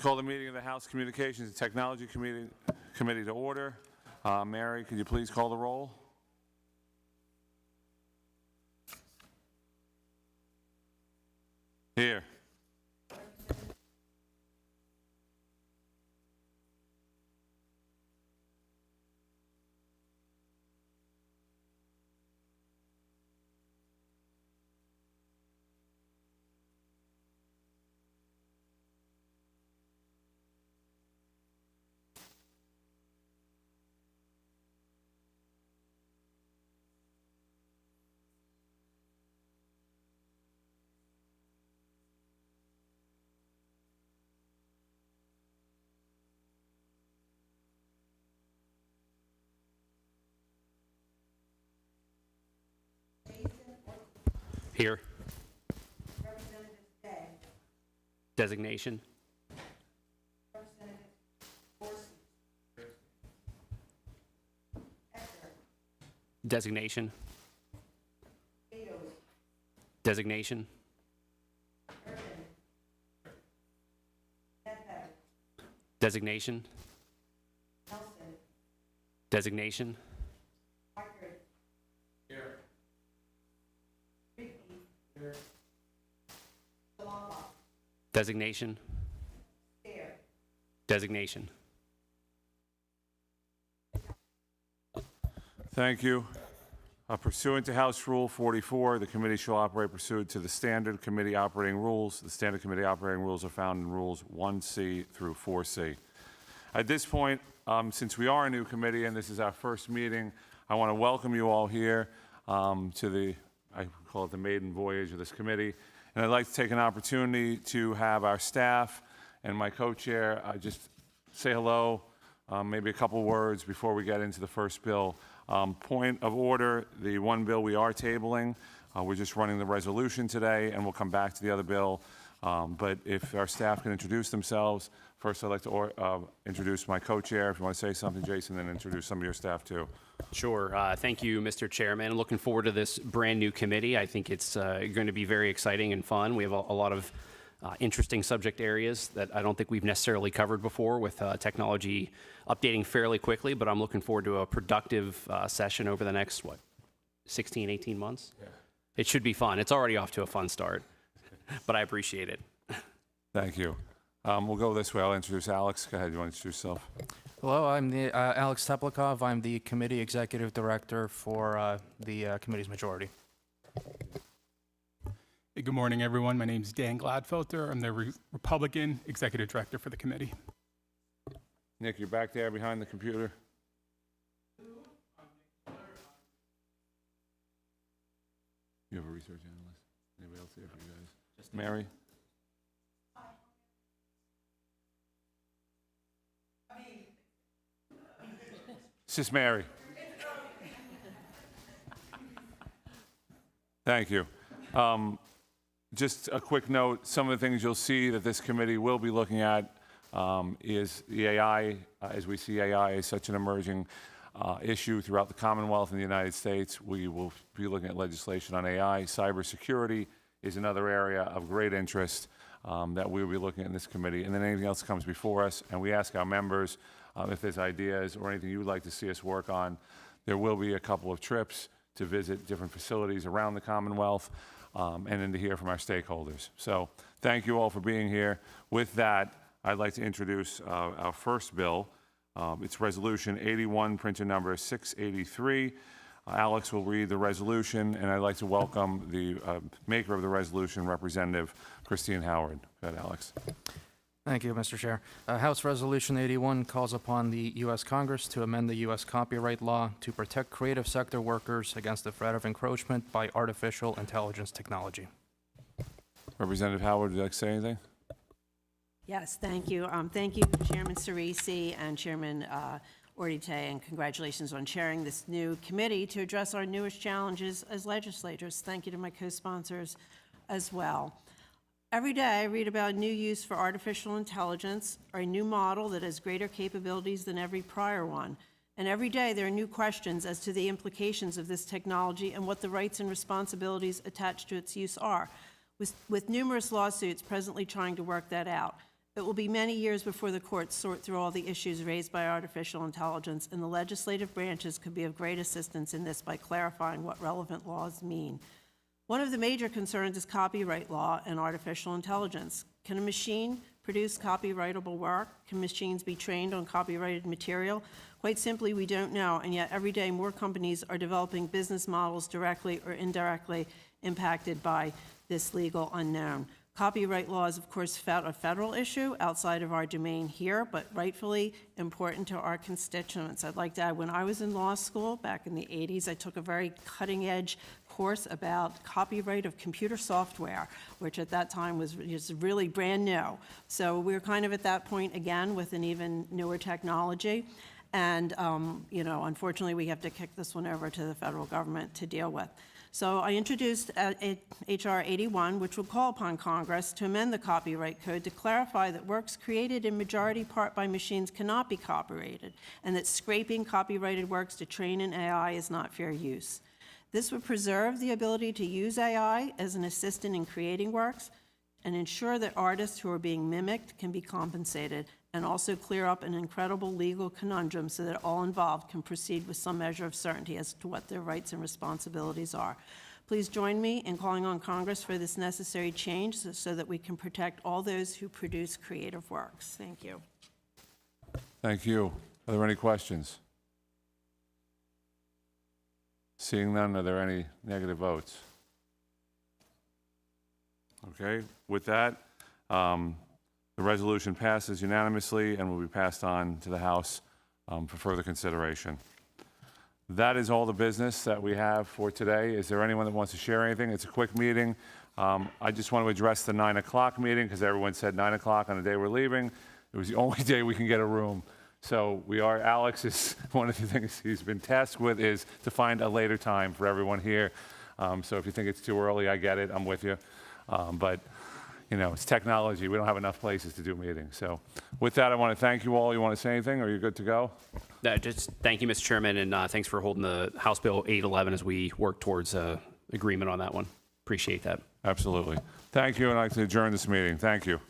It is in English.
Call the meeting of the House Communications and Technology Committee to order. Mary, could you please call the roll? Here. Here. Designation. Designation. Designation. Designation. Designation. Designation. Designation. Thank you. Pursuant to House Rule 44, the committee shall operate pursuant to the standard committee operating rules. The standard committee operating rules are found in Rules 1C through 4C. At this point, since we are a new committee and this is our first meeting, I want to welcome you all here to the, I call it the maiden voyage of this committee. And I'd like to take an opportunity to have our staff and my co-chair just say hello, maybe a couple words before we get into the first bill. Point of order, the one bill we are tabling, we're just running the resolution today, and we'll come back to the other bill. But if our staff can introduce themselves, first I'd like to introduce my co-chair. If you want to say something, Jason, then introduce some of your staff too. Sure. Thank you, Mr. Chairman. Looking forward to this brand new committee. I think it's going to be very exciting and fun. We have a lot of interesting subject areas that I don't think we've necessarily covered before with technology updating fairly quickly, but I'm looking forward to a productive session over the next, 16, 18 months? Yeah. It should be fun. It's already off to a fun start, but I appreciate it. Thank you. We'll go this way. I'll introduce Alex. Go ahead. You want to introduce yourself? Hello, I'm the Alex Teplikov. I'm the committee executive director for the committee's majority. Hey, good morning, everyone. My name is Dan Gladfelter. I'm the Republican executive director for the committee. Nick, you're back there behind the computer. You have a research analyst? Anybody else here for you guys? Just Mary? It's just Mary. Thank you. Just a quick note, some of the things you'll see that this committee will be looking at is the AI, as we see AI as such an emerging issue throughout the Commonwealth and the United States. We will be looking at legislation on AI. Cybersecurity is another area of great interest that we will be looking at in this committee. And then anything else that comes before us. And we ask our members if there's ideas or anything you would like to see us work on. There will be a couple of trips to visit different facilities around the Commonwealth and then to hear from our stakeholders. So thank you all for being here. With that, I'd like to introduce our first bill. It's Resolution 81, printer number 683. Alex will read the resolution, and I'd like to welcome the maker of the resolution, Representative Christine Howard. Go ahead, Alex. Thank you, Mr. Chair. House Resolution 81 calls upon the U.S. Congress to amend the U.S. copyright law to protect creative sector workers against the threat of encroachment by artificial intelligence technology. Representative Howard, would you like to say anything? Yes, thank you. Thank you, Chairman Cerisi and Chairman Ordite, and congratulations on chairing this new committee to address our newest challenges as legislators. Thank you to my co-sponsors as well. Every day I read about new use for artificial intelligence or a new model that has greater capabilities than every prior one. And every day there are new questions as to the implications of this technology and what the rights and responsibilities attached to its use are, with numerous lawsuits presently trying to work that out. It will be many years before the courts sort through all the issues raised by artificial intelligence, and the legislative branches could be of great assistance in this by clarifying what relevant laws mean. One of the major concerns is copyright law and artificial intelligence. Can a machine produce copyrightable work? Can machines be trained on copyrighted material? Quite simply, we don't know, and yet every day more companies are developing business models directly or indirectly impacted by this legal unknown. Copyright law is, of course, a federal issue outside of our domain here, but rightfully important to our constituents. I'd like to add, when I was in law school back in the 80s, I took a very cutting-edge course about copyright of computer software, which at that time was just really brand new. So we're kind of at that point again with an even newer technology. And, you know, unfortunately, we have to kick this one over to the federal government to deal with. So I introduced H.R. 81, which will call upon Congress to amend the Copyright Code to clarify that works created in majority part by machines cannot be copyrighted, and that scraping copyrighted works to train an AI is not fair use. This would preserve the ability to use AI as an assistant in creating works and ensure that artists who are being mimicked can be compensated, and also clear up an incredible legal conundrum so that all involved can proceed with some measure of certainty as to what their rights and responsibilities are. Please join me in calling on Congress for this necessary change so that we can protect all those who produce creative works. Thank you. Thank you. Are there any questions? Seeing none, are there any negative votes? Okay, with that, the resolution passes unanimously and will be passed on to the House for further consideration. That is all the business that we have for today. Is there anyone that wants to share anything? It's a quick meeting. I just want to address the 9 o'clock meeting because everyone said 9 o'clock on the day we're leaving. It was the only day we can get a room. So Alex is, one of the things he's been tasked with is to find a later time for everyone here. So if you think it's too early, I get it, I'm with you. But you know, it's technology. We don't have enough places to do meetings. So with that, I want to thank you all. You want to say anything? Are you good to go? Just thank you, Mr. Chairman, and thanks for holding the House Bill 811 as we work towards agreement on that one. Appreciate that. Absolutely. Thank you, and I'd like to adjourn this meeting. Thank you.